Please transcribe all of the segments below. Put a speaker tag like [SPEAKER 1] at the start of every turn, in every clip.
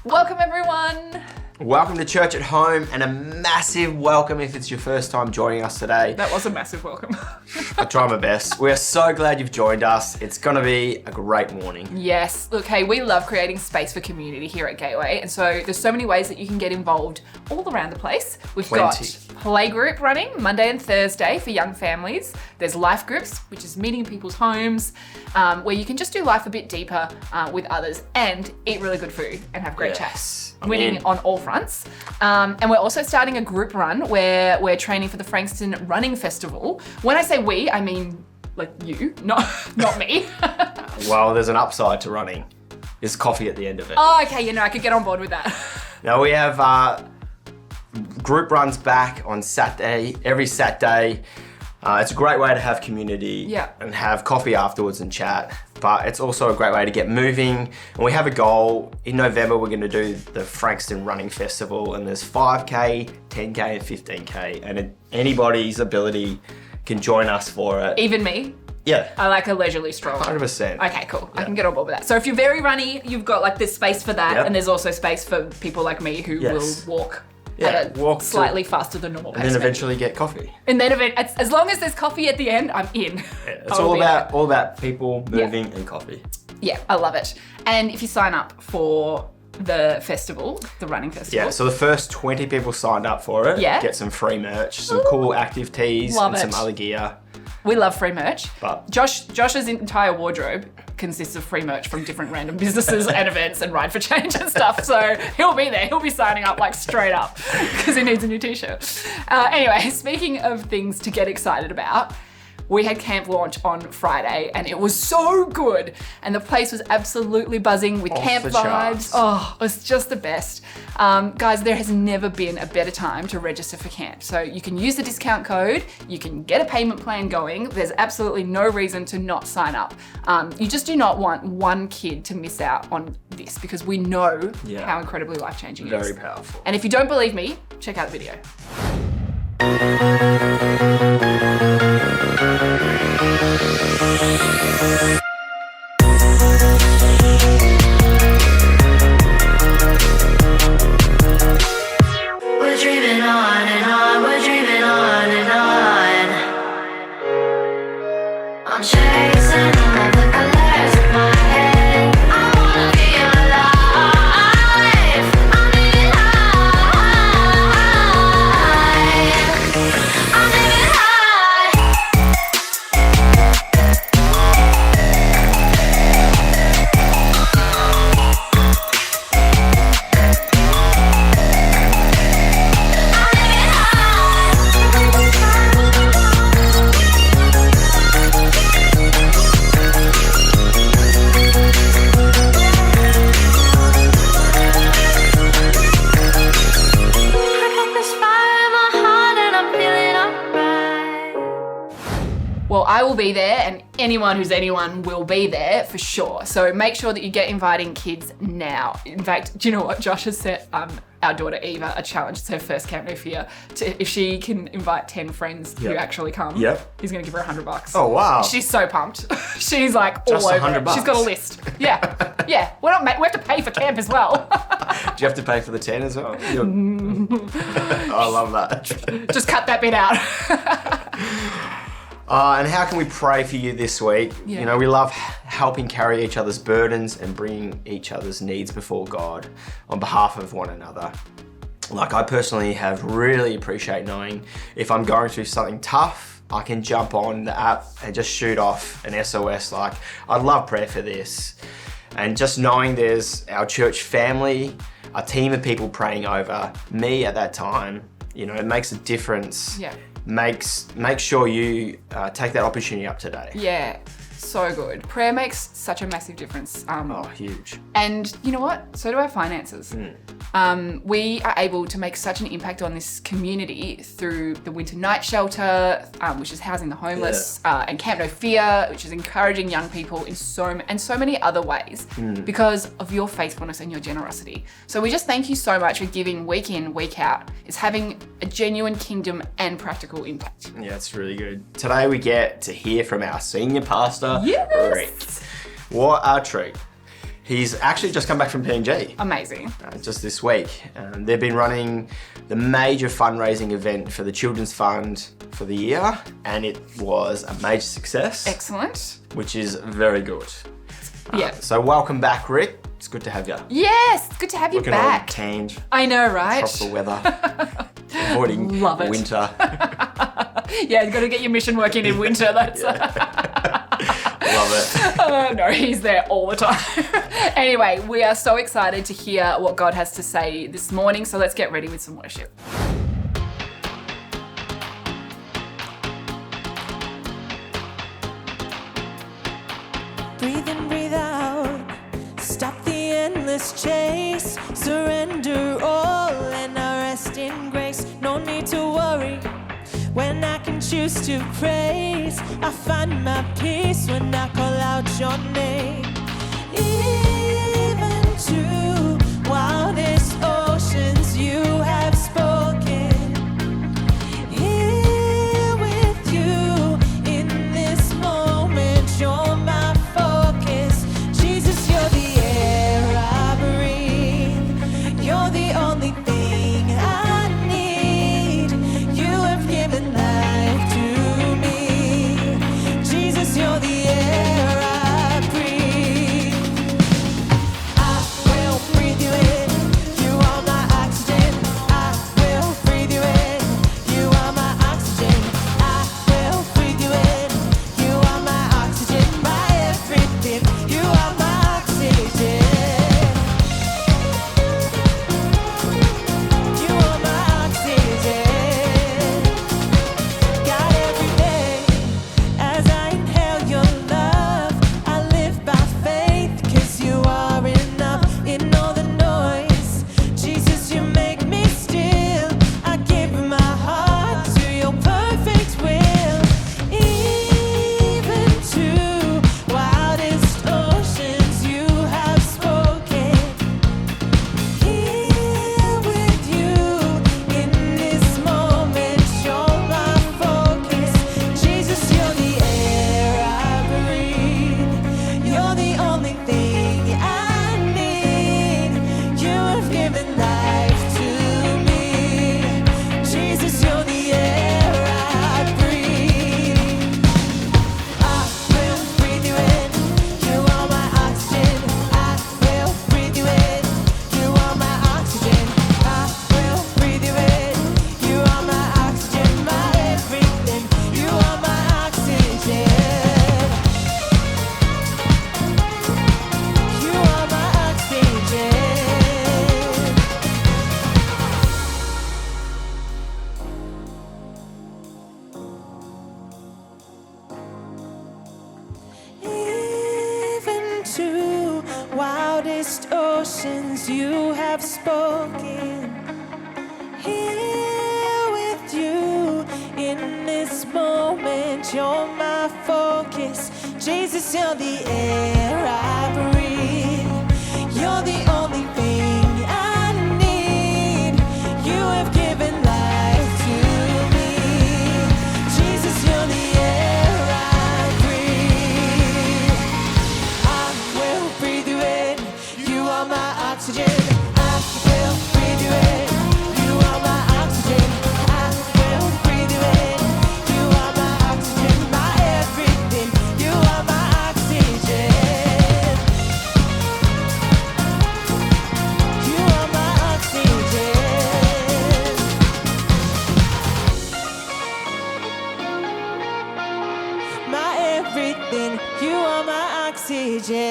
[SPEAKER 1] Welcome everyone.
[SPEAKER 2] Welcome to Church at Home, and a massive welcome if it's your first time joining us today.
[SPEAKER 1] That was a massive welcome.
[SPEAKER 2] I try my best. We are so glad you've joined us. It's going to be a great morning.
[SPEAKER 1] Yes, look, hey, we love creating space for community here at Gateway, and so there's so many ways that you can get involved all around the place. We've got playgroup running Monday and Thursday for young families. There's life groups, which is meeting in people's homes, where you can just do life a bit deeper with others and eat really good food and have great chats. Winning on all fronts. And we're also starting a group run where we're training for the Frankston Running Festival. When I say we, I mean like you, not me.
[SPEAKER 2] Well, there's an upside to running. There's coffee at the end of it.
[SPEAKER 1] Oh, okay, I could get on board with that.
[SPEAKER 2] Now we have group runs back on Saturday, every Saturday. It's a great way to have community and have coffee afterwards and chat, but it's also a great way to get moving. And we have a goal. In November, we're going to do the Frankston Running Festival, and there's 5K, 10K, and 15K, and anybody's ability can join us for it.
[SPEAKER 1] Even me?
[SPEAKER 2] Yeah.
[SPEAKER 1] I like a leisurely stroll.
[SPEAKER 2] 100%.
[SPEAKER 1] Okay, cool. Yeah. I can get on board with that. So if you're very runny, you've got like this space for that, and there's also space for people like me who will walk. Walk slightly faster than normal pace.
[SPEAKER 2] And then eventually get coffee.
[SPEAKER 1] And then as long as there's coffee at the end, I'm in.
[SPEAKER 2] Yeah, it's all about people moving and coffee.
[SPEAKER 1] Yeah, I love it. And if you sign up for the festival, the running festival.
[SPEAKER 2] Yeah, so the first 20 people signed up for it. Get some free merch, some cool active tees, and some other gear.
[SPEAKER 1] We love free merch.
[SPEAKER 2] But
[SPEAKER 1] Josh's entire wardrobe consists of free merch from different random businesses and events and Ride for Change and stuff. So he'll be there. He'll be signing up like straight up because he needs a new t-shirt. Anyway, speaking of things to get excited about, we had camp launch on Friday and it was so good. And the place was absolutely buzzing with camp vibes. Oh, it was just the best. Guys, there has never been a better time to register for camp. So you can use the discount code, you can get a payment plan going. There's absolutely no reason to not sign up. You just do not want one kid to miss out on this because we know how incredibly life-changing it is.
[SPEAKER 2] Very powerful.
[SPEAKER 1] And if you don't believe me, check out the video.
[SPEAKER 3] We're dreaming on and on, we're dreaming on and on. I'm chasing all the colors in my head. I wanna be alive. I'm living high. I'm living
[SPEAKER 1] Well, I will be there and anyone who's anyone will be there for sure. So make sure that you get inviting kids now. In fact, do you know what? Josh has set our daughter Eva a challenge. It's her first Camp No Fear. If she can invite 10 friends who actually come, he's going to give her $100.
[SPEAKER 2] Oh, wow.
[SPEAKER 1] She's so pumped. She's like
[SPEAKER 2] just
[SPEAKER 1] all over
[SPEAKER 2] $100.
[SPEAKER 1] it. She's got a list. Yeah. We have to pay for camp as well.
[SPEAKER 2] Do you have to pay for the 10 as well? I love that.
[SPEAKER 1] Just cut that bit out.
[SPEAKER 2] And how can we pray for you this week?
[SPEAKER 1] Yeah.
[SPEAKER 2] You know, we love helping carry each other's burdens and bringing each other's needs before God on behalf of one another. Like, I personally have really appreciate knowing if I'm going through something tough, I can jump on the app and just shoot off an SOS like, I'd love prayer for this. And just knowing there's our church family, a team of people praying over me at that time, you know, it makes a difference.
[SPEAKER 1] Yeah.
[SPEAKER 2] Make sure you take that opportunity up today.
[SPEAKER 1] Yeah, so good. Prayer makes such a massive difference.
[SPEAKER 2] Huge.
[SPEAKER 1] And you know what? So do our finances. We are able to make such an impact on this community through the Winter Night Shelter, which is housing the homeless, and Camp No Fear, which is encouraging young people in so many other ways because of your faithfulness and your generosity. So we just thank you so much for giving week in, week out. It's having a genuine kingdom and practical impact.
[SPEAKER 2] Yeah, it's really good. Today we get to hear from our senior pastor,
[SPEAKER 1] Yes.
[SPEAKER 2] Rick. What a treat. He's actually just come back from PNG.
[SPEAKER 1] Amazing.
[SPEAKER 2] Just this week. They've been running the major fundraising event for the Children's Fund for the year, and it was a major success,
[SPEAKER 1] Excellent.
[SPEAKER 2] which is very good.
[SPEAKER 1] Yeah.
[SPEAKER 2] So welcome back, Rick. It's good to have you.
[SPEAKER 1] Yes, good to have you
[SPEAKER 2] Looking all
[SPEAKER 1] back.
[SPEAKER 2] tanned,
[SPEAKER 1] I know, right?
[SPEAKER 2] tropical weather, avoiding
[SPEAKER 1] Love it.
[SPEAKER 2] winter.
[SPEAKER 1] Yeah, you've got to get your mission working in winter. That's
[SPEAKER 2] Love it.
[SPEAKER 1] no, he's there all the time. Anyway, we are so excited to hear what God has to say this morning. So let's get ready with some worship.
[SPEAKER 4] Breathe in, breathe out. Stop the endless chase. Surrender all and I rest in grace. No need to worry when I can choose to praise. I find my peace when I call out your name. Even to wildest oceans you have spoken. Here with you in this moment, you're my focus. Jesus, you're the air I breathe. You're the only thing I need. You have given life to me. Jesus, you're the air I breathe. I will breathe you in. You are my oxygen. I will breathe you in. You are my oxygen. I will breathe you in. You are my oxygen, my everything. You are my oxygen. You are my oxygen. God, every day as I inhale your love, I live by faith, 'cause you are enough in all the noise. Jesus, you make me still. I give my heart to your perfect will. Even to wildest oceans you have spoken. Here with you in this moment, you're my focus. Jesus, you're the air I breathe. You're the only thing I need. You have given life to me. Jesus, you're the air I breathe. I will breathe you in. You are my oxygen. I will breathe you in. You are my oxygen. I will breathe you in. You are my oxygen, my everything. You are my oxygen. You are my oxygen. Even to wildest oceans you have spoken. Here with you in this moment, you're my focus. Jesus, you're the air I breathe. You're the only thing I need. You have given life to me. Jesus, you're the air I breathe. I will breathe you in. You are my oxygen. I will breathe you in. You are my oxygen. I will breathe you in. You are my oxygen, my everything. You are my oxygen. You are my oxygen. My everything. You are my oxygen.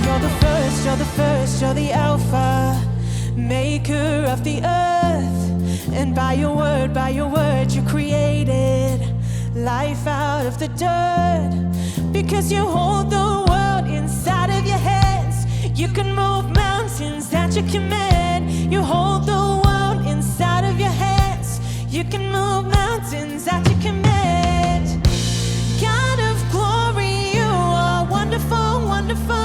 [SPEAKER 4] You're the first, you're the Alpha, maker of the earth. And by your word, you created life out of the dirt. Because you hold the world inside of your hands. You can move mountains at your command. You hold the world inside of your hands. You can move mountains at your command. God of glory, you are wonderful, wonderful.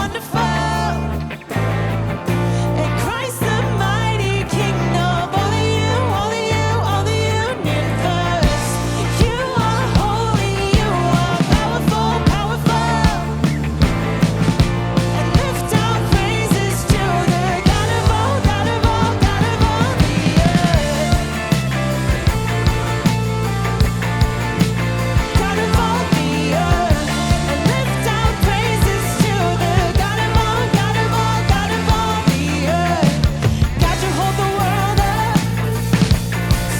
[SPEAKER 4] wonderful. In Christ the mighty King of all the universe. You are holy, you are powerful, powerful. And lift our praises to the God of all, God of all, God of all the earth. God of all the earth. And lift our praises to the God of all, God of all, God of all the earth. God, you hold the world up,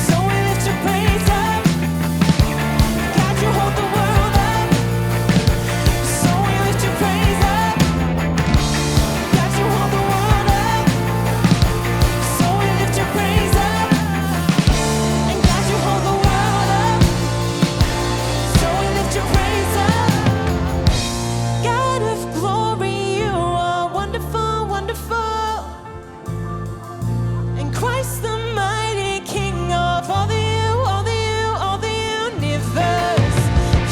[SPEAKER 4] so we lift your praise up. God, you hold the world up, so we lift your praise up. God, you hold the world up, so we lift your praise up. And God, you hold the world up, so we lift your praise up. God of glory, you are wonderful, wonderful. In Christ the mighty King of all the universe.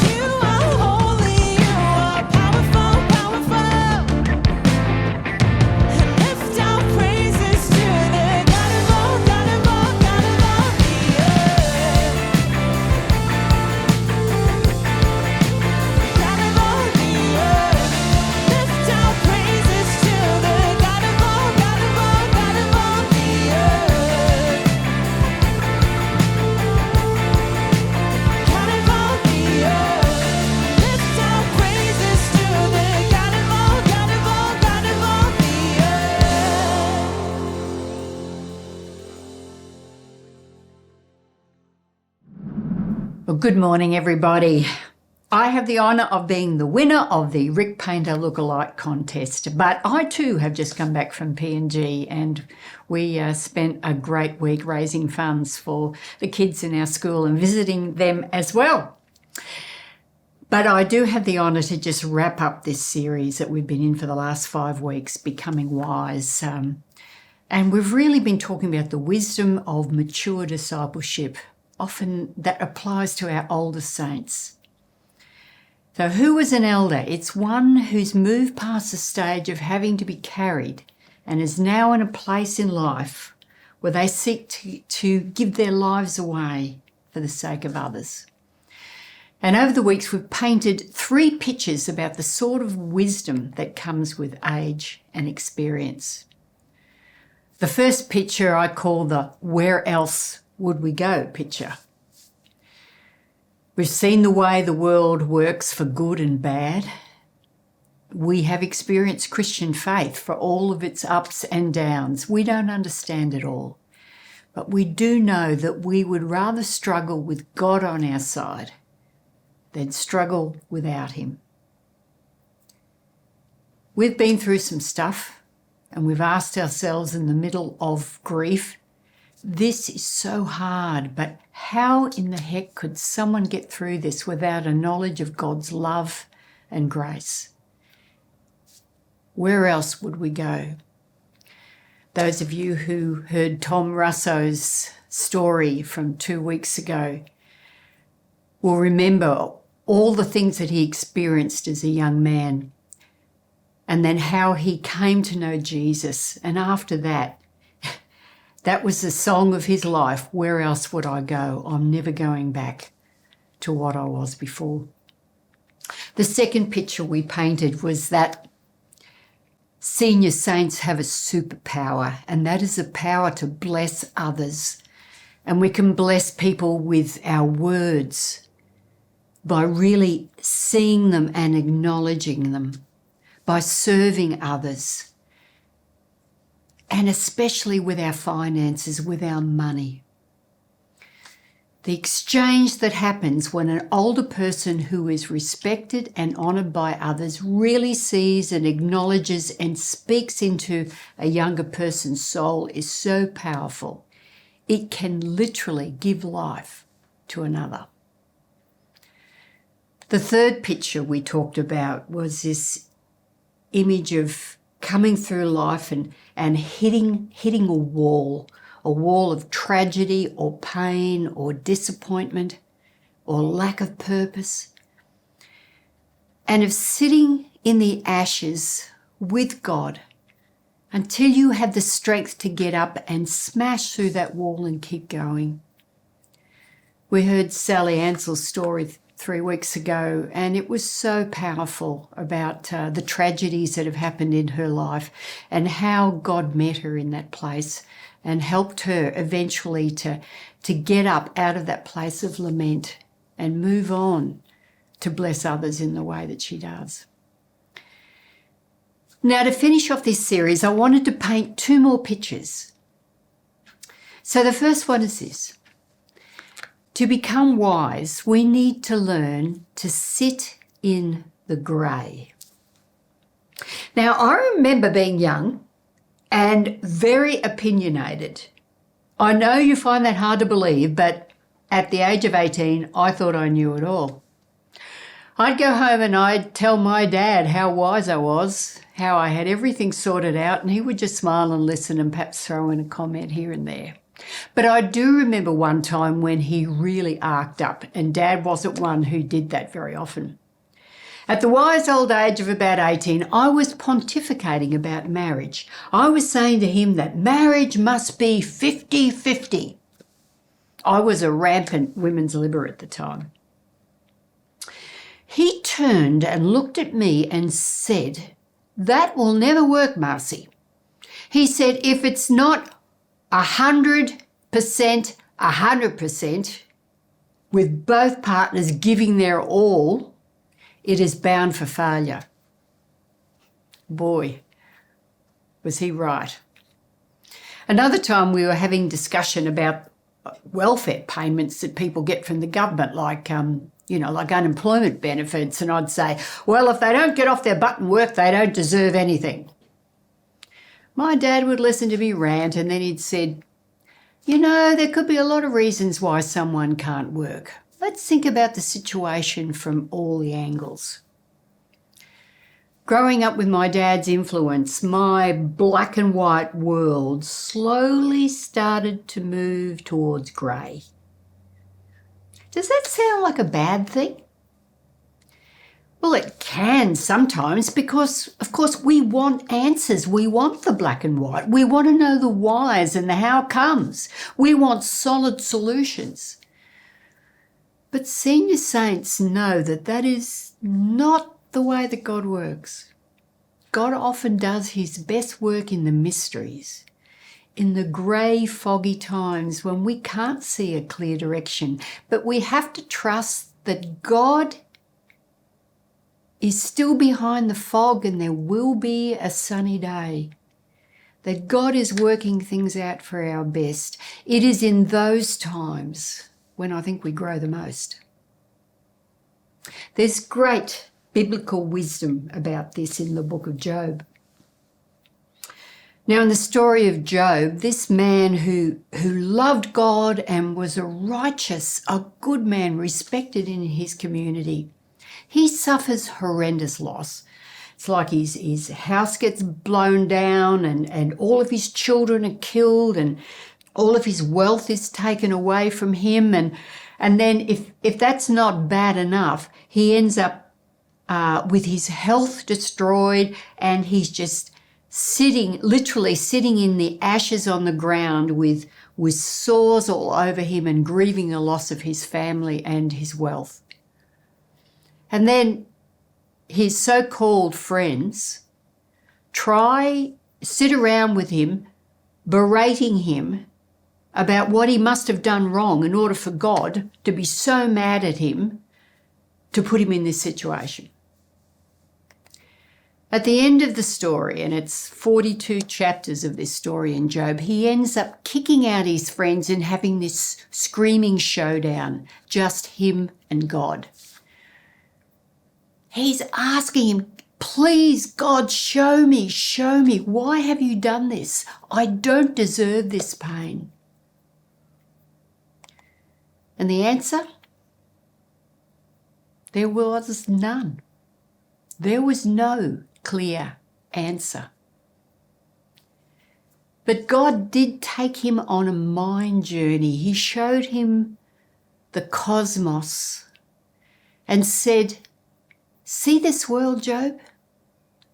[SPEAKER 4] You are holy, you are powerful, powerful. And lift our praises to the God of all, God of all, God of all the earth. God of all the earth. Lift our praises to the God of all, God of all, God of all the earth. God of all the earth. Lift our praises to the God of all, God of all, God of all the earth.
[SPEAKER 5] Well, good morning, everybody. I have the honour of being the winner of the Rick Painter Lookalike Contest, but I too have just come back from PNG and we spent a great week raising funds for the kids in our school and visiting them as well. But I do have the honour to just wrap up this series that we've been in for the last 5 weeks, Becoming Wise. And we've really been talking about the wisdom of mature discipleship. Often that applies to our older saints. So who is an elder? It's one who's moved past the stage of having to be carried and is now in a place in life where they seek to give their lives away for the sake of others. And over the weeks, we've painted 3 pictures about the sort of wisdom that comes with age and experience. The first picture I call the "where else would we go" picture. We've seen the way the world works for good and bad. We have experienced Christian faith for all of its ups and downs. We don't understand it all, but we do know that we would rather struggle with God on our side than struggle without him. We've been through some stuff and we've asked ourselves in the middle of grief, this is so hard, but how in the heck could someone get through this without a knowledge of God's love and grace? Where else would we go? Those of you who heard Tom Russo's story from 2 weeks ago will remember all the things that he experienced as a young man and then how he came to know Jesus. And after that, that was the song of his life. Where else would I go? I'm never going back to what I was before. The second picture we painted was that senior saints have a superpower, and that is the power to bless others. And we can bless people with our words by really seeing them and acknowledging them, by serving others, and especially with our finances, with our money. The exchange that happens when an older person who is respected and honoured by others really sees and acknowledges and speaks into a younger person's soul is so powerful. It can literally give life to another. The third picture we talked about was this image of coming through life and hitting a wall of tragedy or pain or disappointment or lack of purpose, and of sitting in the ashes with God until you have the strength to get up and smash through that wall and keep going. We heard Sally Ansell's story 3 weeks ago, and it was so powerful about the tragedies that have happened in her life and how God met her in that place and helped her eventually to get up out of that place of lament and move on to bless others in the way that she does. Now, to finish off this series, I wanted to paint 2 more pictures. So the first one is this. To become wise, we need to learn to sit in the grey. Now, I remember being young and very opinionated. I know you find that hard to believe, but at the age of 18, I thought I knew it all. I'd go home and I'd tell my dad how wise I was, how I had everything sorted out, and he would just smile and listen and perhaps throw in a comment here and there. But I do remember one time when he really arced up, and Dad wasn't one who did that very often. At the wise old age of about 18, I was pontificating about marriage. I was saying to him that marriage must be 50-50. I was a rampant women's libber at the time. He turned and looked at me and said, "That will never work, Marcy." He said, "If it's not 100%, with both partners giving their all, it is bound for failure." Boy, was he right. Another time we were having discussion about welfare payments that people get from the government, like unemployment benefits, and I'd say, well, if they don't get off their butt and work, they don't deserve anything. My dad would listen to me rant, and then he'd said, there could be a lot of reasons why someone can't work. Let's think about the situation from all the angles. Growing up with my dad's influence, my black and white world slowly started to move towards grey. Does that sound like a bad thing? Well, it can sometimes because, of course, we want answers. We want the black and white. We want to know the whys and the how comes. We want solid solutions. But senior saints know that that is not the way that God works. God often does his best work in the mysteries, in the grey, foggy times when we can't see a clear direction. But we have to trust that God is still behind the fog and there will be a sunny day. That God is working things out for our best. It is in those times when I think we grow the most. There's great biblical wisdom about this in the book of Job. Now, in the story of Job, this man who loved God and was a good man, respected in his community, he suffers horrendous loss. It's like his house gets blown down and all of his children are killed and all of his wealth is taken away from him. And then if that's not bad enough, he ends up with his health destroyed, and he's just literally sitting in the ashes on the ground with sores all over him and grieving the loss of his family and his wealth. And then his so-called friends sit around with him, berating him about what he must have done wrong in order for God to be so mad at him to put him in this situation. At the end of the story, and it's 42 chapters of this story in Job, he ends up kicking out his friends and having this screaming showdown, just him and God. He's asking him, "Please, God, show me. Why have you done this? I don't deserve this pain." And the answer? There was none. There was no clear answer. But God did take him on a mind journey. He showed him the cosmos and said, "See this world, Job?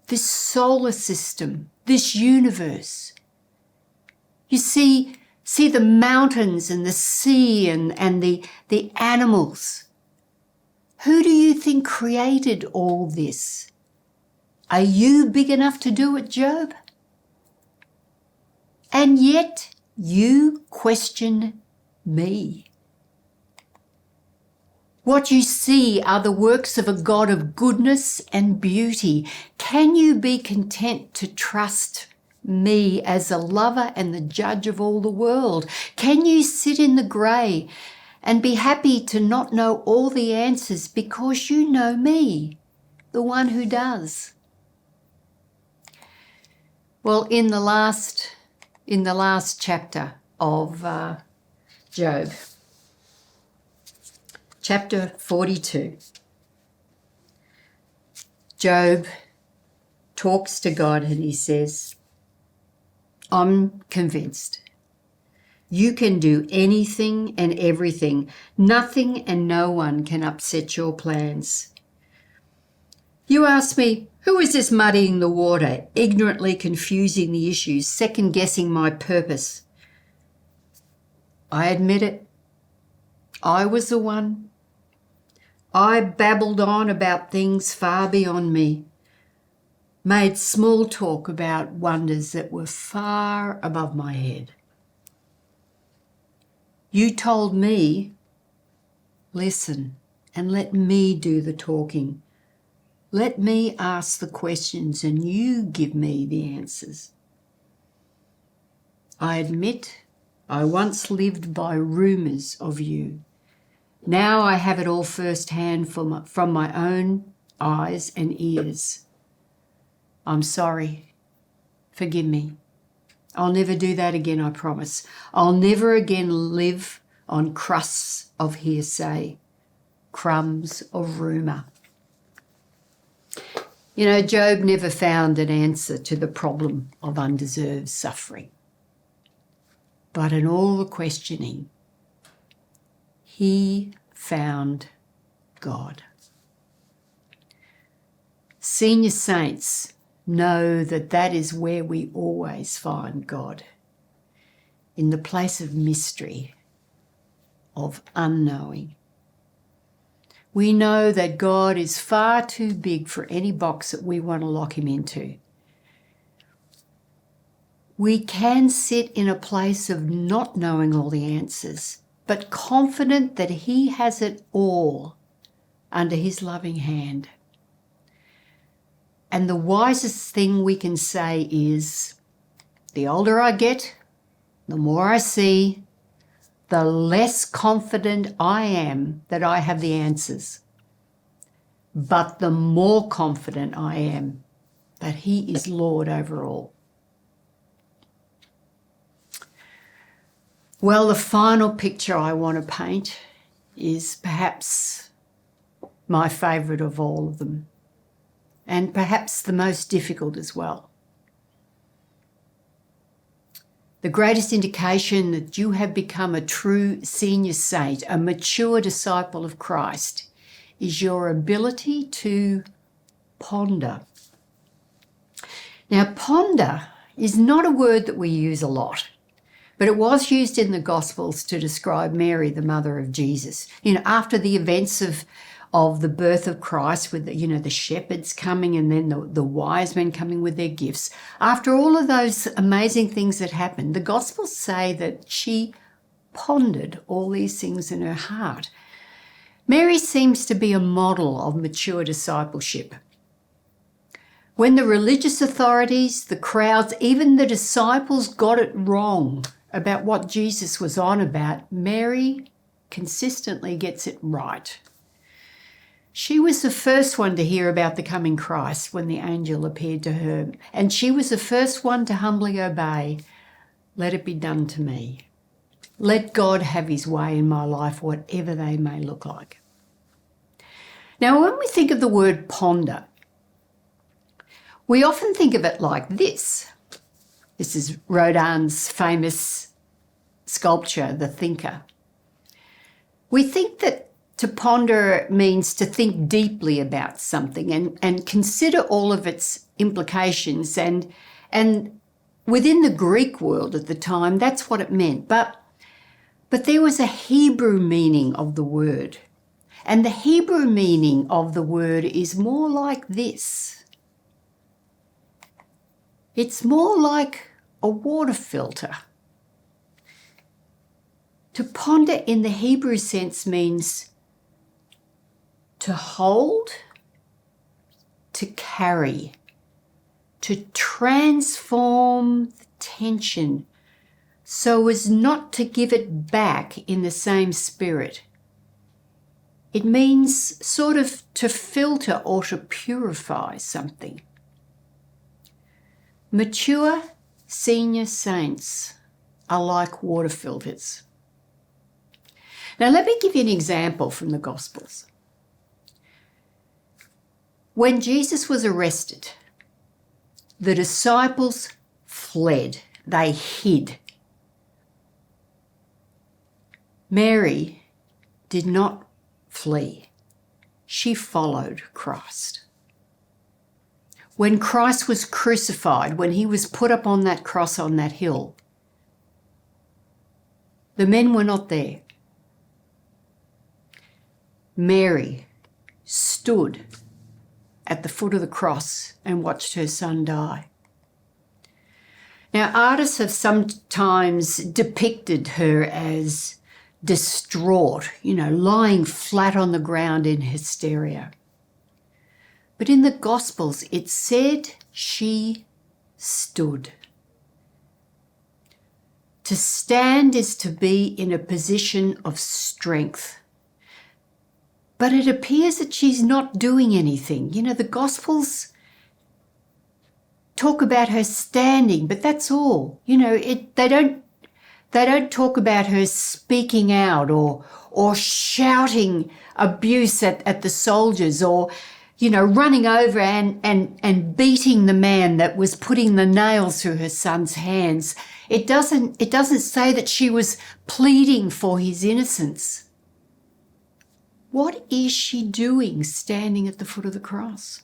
[SPEAKER 5] this solar system, this universe. You see the mountains and the sea and the animals. Who do you think created all this? Are you big enough to do it, Job? And yet you question me. What you see are the works of a God of goodness and beauty. Can you be content to trust me as a lover and the judge of all the world? Can you sit in the grey and be happy to not know all the answers because you know me, the one who does? Well, in the last chapter of Job, chapter 42, Job talks to God and he says, I'm convinced you can do anything and everything. Nothing and no one can upset your plans. You ask me, who is this muddying the water, ignorantly confusing the issues, second-guessing my purpose? I admit it. I was the one. I babbled on about things far beyond me, made small talk about wonders that were far above my head. You told me, listen and let me do the talking. Let me ask the questions and you give me the answers. I admit I once lived by rumours of you. Now I have it all firsthand from my own eyes and ears. I'm sorry. Forgive me. I'll never do that again, I promise. I'll never again live on crusts of hearsay, crumbs of rumour. You know, Job never found an answer to the problem of undeserved suffering. But in all the questioning, he found God. Senior saints know that is where we always find God, in the place of mystery, of unknowing. We know that God is far too big for any box that we want to lock him into. We can sit in a place of not knowing all the answers, but confident that he has it all under his loving hand. And the wisest thing we can say is, the older I get, the more I see, the less confident I am that I have the answers. But the more confident I am that he is Lord over all. Well, the final picture I want to paint is perhaps my favourite of all of them, and perhaps the most difficult as well. The greatest indication that you have become a true senior saint, a mature disciple of Christ, is your ability to ponder. Now, ponder is not a word that we use a lot, but it was used in the Gospels to describe Mary, the mother of Jesus. You know, after the events of the birth of Christ, with the shepherds coming and then the wise men coming with their gifts. After all of those amazing things that happened, the Gospels say that she pondered all these things in her heart. Mary seems to be a model of mature discipleship. When the religious authorities, the crowds, even the disciples got it wrong about what Jesus was on about, Mary consistently gets it right. She was the first one to hear about the coming Christ when the angel appeared to her, and she was the first one to humbly obey. Let it be done to me. Let God have his way in my life, whatever they may look like. Now, when we think of the word ponder, we often think of it like this. This is Rodin's famous sculpture, The Thinker. We think that to ponder means to think deeply about something and consider all of its implications, and within the Greek world at the time, that's what it meant. But there was a Hebrew meaning of the word. And the Hebrew meaning of the word is more like this. It's more like a water filter. To ponder in the Hebrew sense means to hold, to carry, to transform the tension so as not to give it back in the same spirit. It means sort of to filter or to purify something. Mature senior saints are like water filters. Now, let me give you an example from the Gospels. When Jesus was arrested, the disciples fled. They hid. Mary did not flee. She followed Christ. When Christ was crucified, when he was put up on that cross on that hill, the men were not there. Mary stood at the foot of the cross and watched her son die. Now, artists have sometimes depicted her as distraught, lying flat on the ground in hysteria. But in the Gospels, it said she stood. To stand is to be in a position of strength. But it appears that she's not doing anything. The Gospels talk about her standing, but that's all. They don't talk about her speaking out or shouting abuse at the soldiers or, running over and beating the man that was putting the nails through her son's hands. It doesn't say that she was pleading for his innocence. What is she doing standing at the foot of the cross?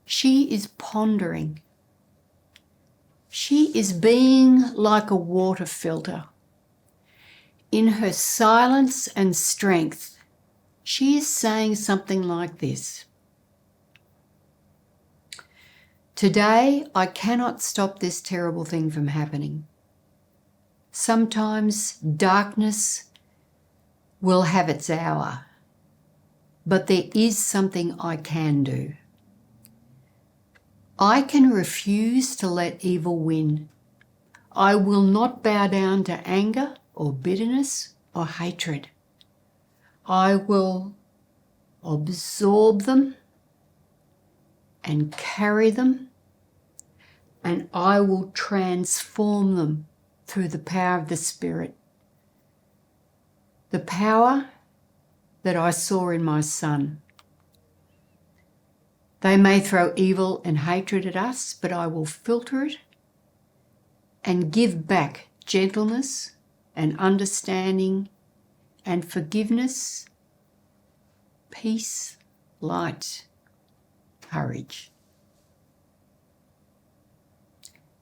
[SPEAKER 5] She is pondering. She is being like a water filter. In her silence and strength, she is saying something like this. Today, I cannot stop this terrible thing from happening. Sometimes darkness will have its hour, but there is something I can do. I can refuse to let evil win. I will not bow down to anger or bitterness or hatred. I will absorb them and carry them, and I will transform them through the power of the Spirit. The power that I saw in my son. They may throw evil and hatred at us, but I will filter it and give back gentleness and understanding and forgiveness, peace, light, courage.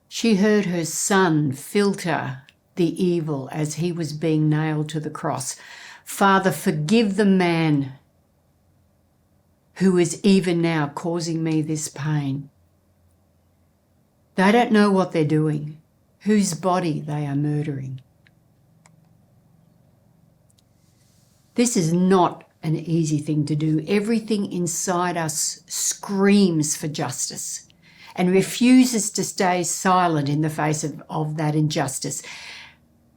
[SPEAKER 5] She heard her son filter the evil as he was being nailed to the cross. Father, forgive the man who is even now causing me this pain. They don't know what they're doing, whose body they are murdering. This is not an easy thing to do. Everything inside us screams for justice and refuses to stay silent in the face of that injustice.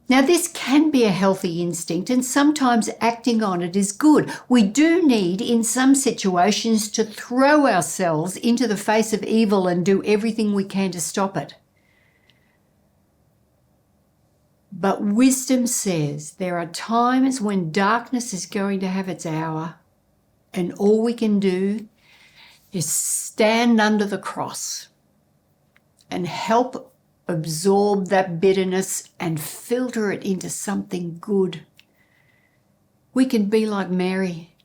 [SPEAKER 5] Now, this can be a healthy instinct, and sometimes acting on it is good. We do need, in some situations, to throw ourselves into the face of evil and do everything we can to stop it. But wisdom says there are times when darkness is going to have its hour, and all we can do is stand under the cross and help absorb that bitterness and filter it into something good. We can be like Mary.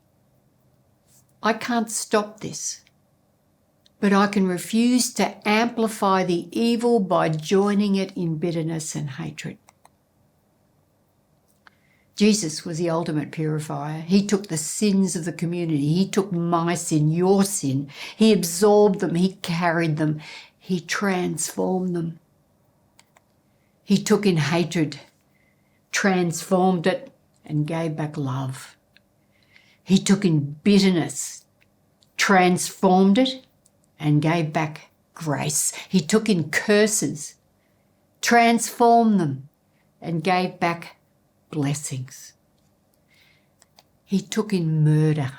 [SPEAKER 5] I can't stop this, but I can refuse to amplify the evil by joining it in bitterness and hatred. Jesus was the ultimate purifier. He took the sins of the community. He took my sin, your sin. He absorbed them. He carried them. He transformed them. He took in hatred, transformed it, and gave back love. He took in bitterness, transformed it, and gave back grace. He took in curses, transformed them, and gave back blessings. He took in murder,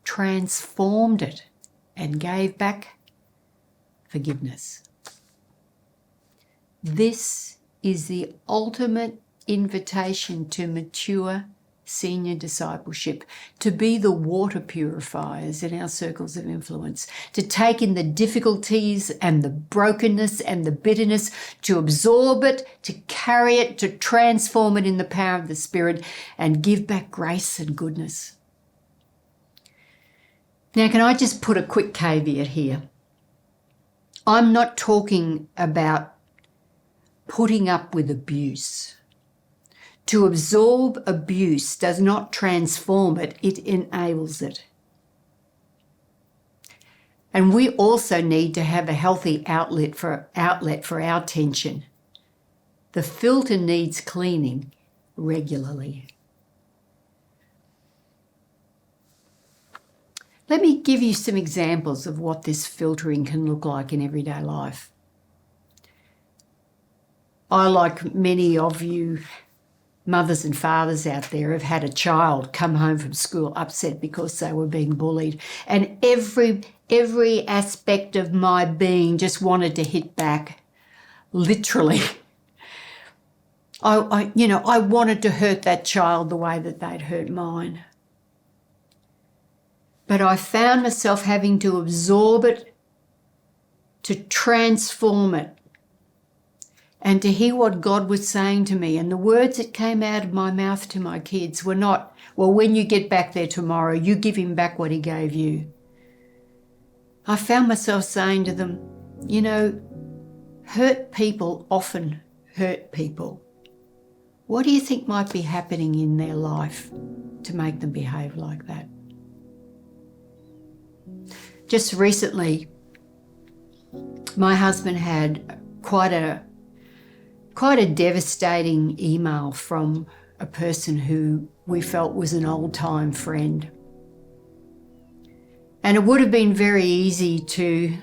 [SPEAKER 5] transformed it, and gave back forgiveness. This is the ultimate invitation to mature senior discipleship, to be the water purifiers in our circles of influence, to take in the difficulties and the brokenness and the bitterness, to absorb it, to carry it, to transform it in the power of the Spirit and give back grace and goodness. Now, can I just put a quick caveat here? I'm not talking about putting up with abuse. To absorb abuse does not transform it, it enables it. And we also need to have a healthy outlet for our tension. The filter needs cleaning regularly. Let me give you some examples of what this filtering can look like in everyday life. I, like many of you mothers and fathers out there, have had a child come home from school upset because they were being bullied. And every aspect of my being just wanted to hit back, literally. I wanted to hurt that child the way that they'd hurt mine. But I found myself having to absorb it, to transform it, and to hear what God was saying to me. And the words that came out of my mouth to my kids were not, well, when you get back there tomorrow, you give him back what he gave you. I found myself saying to them, hurt people often hurt people. What do you think might be happening in their life to make them behave like that? Just recently, my husband had quite a devastating email from a person who we felt was an old-time friend. And it would have been very easy to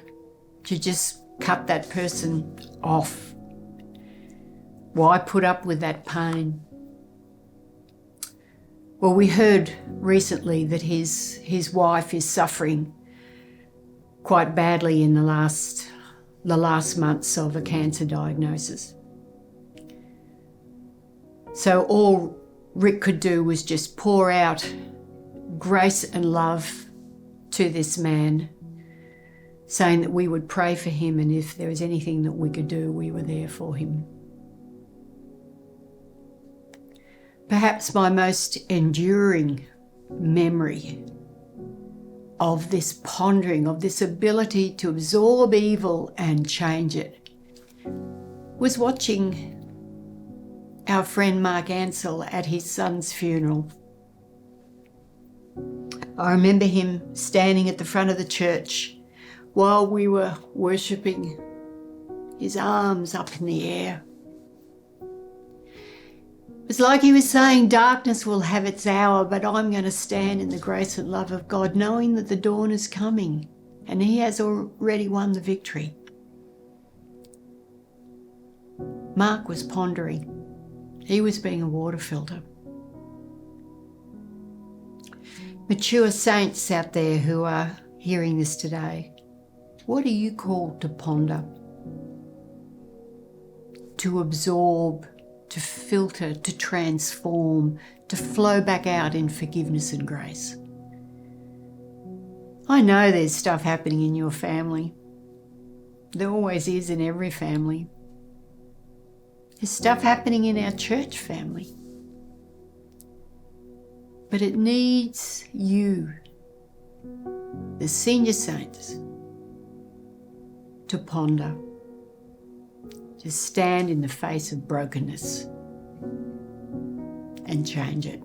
[SPEAKER 5] just cut that person off. Why put up with that pain? Well, we heard recently that his wife is suffering quite badly in the last months of a cancer diagnosis. So all Rick could do was just pour out grace and love to this man, saying that we would pray for him, and if there was anything that we could do, we were there for him. Perhaps my most enduring memory of this pondering, of this ability to absorb evil and change it, was watching our friend Mark Ansell at his son's funeral. I remember him standing at the front of the church while we were worshipping, his arms up in the air. It was like he was saying, darkness will have its hour, but I'm going to stand in the grace and love of God, knowing that the dawn is coming and he has already won the victory. Mark was pondering. He was being a water filter. Mature saints out there who are hearing this today, what are you called to ponder? To absorb, to filter, to transform, to flow back out in forgiveness and grace. I know there's stuff happening in your family. There always is in every family. There's stuff happening in our church family. But it needs you, the senior saints, to ponder, to stand in the face of brokenness and change it.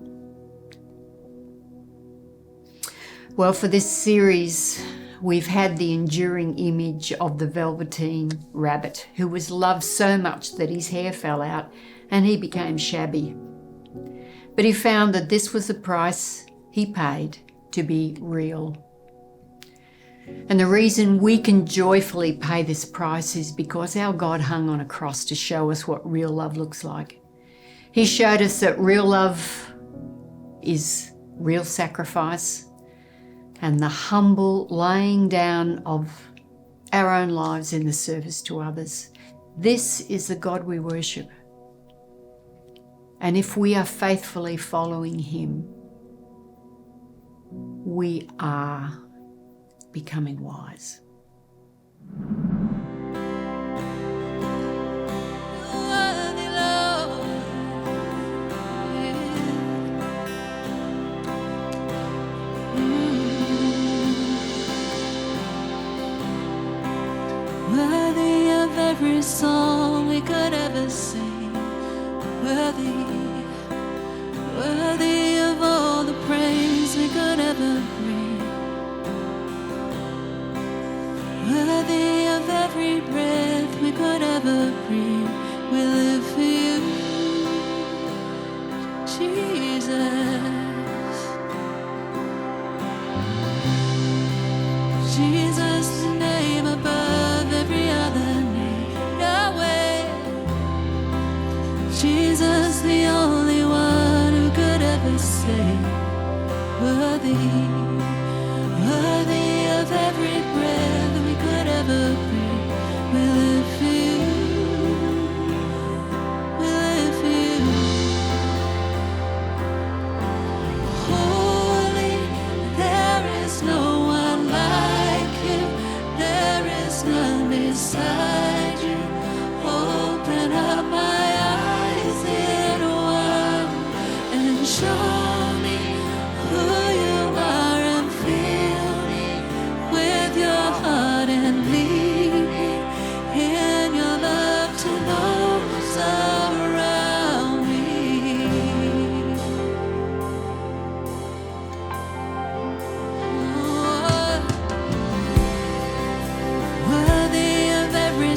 [SPEAKER 5] Well, for this series, we've had the enduring image of the Velveteen Rabbit, who was loved so much that his hair fell out and he became shabby. But he found that this was the price he paid to be real. And the reason we can joyfully pay this price is because our God hung on a cross to show us what real love looks like. He showed us that real love is real sacrifice and the humble laying down of our own lives in the service to others. This is the God we worship. And if we are faithfully following him, we are becoming wise.
[SPEAKER 4] Worthy, Lord. Worthy of every song we could ever sing. Worthy, worthy of all the praise we could ever bring. Worthy of every breath we could ever breathe. We live for you, Jesus. Jesus, the name above every other name. Yahweh. Jesus, the only one who could ever say, worthy, worthy of every breath we could ever breathe. We live for you. We live for you. Holy, there is no one like you. There is none beside you. Open up my eyes in wonder and show me who you are and fill me with your heart and lead me in your love to those around me. Worthy of every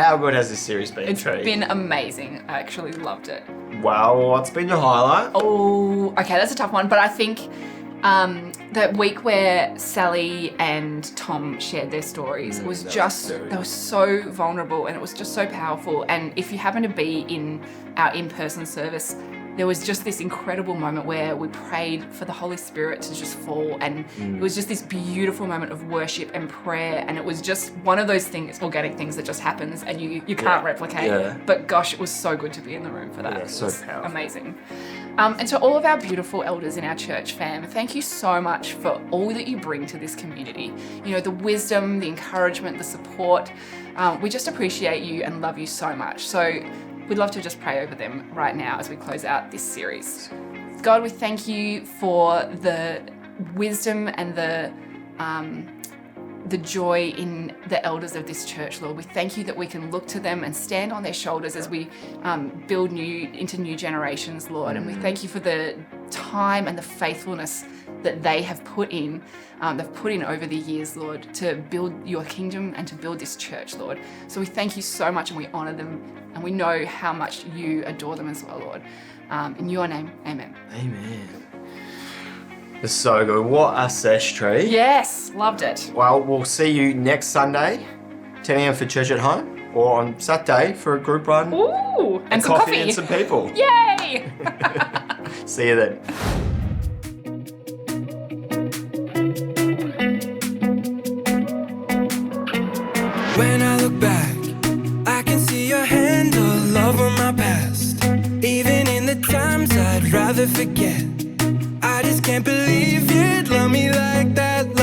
[SPEAKER 2] How good has this series been,
[SPEAKER 1] It's
[SPEAKER 2] Tree?
[SPEAKER 1] been amazing. I actually loved it.
[SPEAKER 2] Well, what's been your highlight?
[SPEAKER 1] Oh, okay, that's a tough one. But I think that week where Sally and Tom shared their stories was just, they were so vulnerable and it was just so powerful. And if you happen to be in our in-person service, there was just this incredible moment where we prayed for the Holy Spirit to just fall, and it was just this beautiful moment of worship and prayer, and it was just one of those things, organic things that just happens and you can't replicate.
[SPEAKER 2] Yeah.
[SPEAKER 1] But gosh, it was so good to be in the room for that.
[SPEAKER 2] Yeah,
[SPEAKER 1] It
[SPEAKER 2] so
[SPEAKER 1] was
[SPEAKER 2] powerful.
[SPEAKER 1] amazing. And to all of our beautiful elders in our church fam, thank you so much for all that you bring to this community. You know, the wisdom, the encouragement, the support. We just appreciate you and love you so much. So we'd love to just pray over them right now as we close out this series. God, we thank you for the wisdom and the joy in the elders of this church, Lord. We thank you that we can look to them and stand on their shoulders as we build into new generations, Lord. And we thank you for the time and the faithfulness that they have put in, they've put in over the years, Lord, to build your kingdom and to build this church, Lord. So we thank you so much and we honor them, and we know how much you adore them as well, Lord. In your name, amen.
[SPEAKER 2] Amen. It's so good. What a sesh, Tree.
[SPEAKER 1] Yes, loved it.
[SPEAKER 2] Well, we'll see you next Sunday, 10 a.m. for church at home, or on Saturday for a group run.
[SPEAKER 1] Ooh, and some coffee.
[SPEAKER 2] And some people.
[SPEAKER 1] Yay!
[SPEAKER 2] See you then.
[SPEAKER 4] When I look back, I can see your hand all over my past. Even in the times I'd rather forget, I just can't believe you'd love me like that.